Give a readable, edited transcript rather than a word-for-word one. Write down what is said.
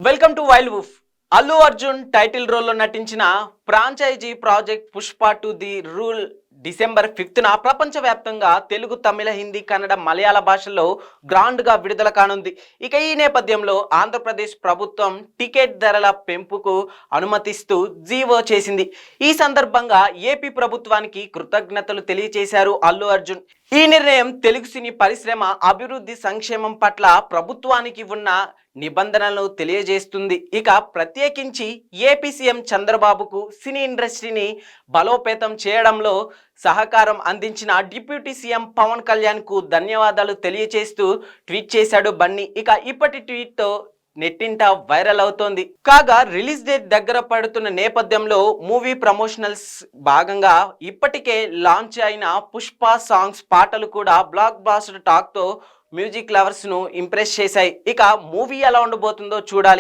Welcome to wild woof. Allu Arjun title రోల్లో నటించిన franchise project Pushpa two the rule December 5న ప్రపంచవ్యాప్తంగా తెలుగు, తమిళ, హిందీ, కన్నడ, మలయాళ భాషల్లో గ్రాండ్గా విడుదల కానుంది. ఇక ఈ నేపథ్యంలో ఆంధ్రప్రదేశ్ ప్రభుత్వం టికెట్ ధరల పెంపుకు అనుమతిస్తూ జీవో చేసింది. ఈ సందర్భంగా ఏపీ ప్రభుత్వానికి కృతజ్ఞతలు తెలియజేశారు అల్లు అర్జున్. ఈ నిర్ణయం తెలుగు సినీ పరిశ్రమ అభివృద్ధి, సంక్షేమం పట్ల ప్రభుత్వానికి ఉన్న నిబంధనలను తెలియజేస్తుంది. ఇక ప్రత్యేకించి ఏపీ సీఎం చంద్రబాబుకు సినీ ఇండస్ట్రీని బలోపేతం చేయడంలో సహకారం అందించిన డిప్యూటీ సీఎం పవన్ కళ్యాణ్ కు ధన్యవాదాలు తెలియజేస్తూ ట్వీట్ చేశాడు బన్నీ. ఇక ఇప్పటి ట్వీట్తో నెట్టింట వైరల్ అవుతోంది. కాగా రిలీజ్ డేట్ దగ్గర పడుతున్న నేపథ్యంలో మూవీ ప్రమోషనల్స్ భాగంగా ఇప్పటికే లాంచ్ అయిన పుష్ప సాంగ్స్ పాటలు కూడా బ్లాక్ బాస్టర్ టాక్ తో మ్యూజిక్ లవర్స్ ను ఇంప్రెస్ చేశాయి. ఇక మూవీ ఎలా ఉండబోతుందో చూడాలి.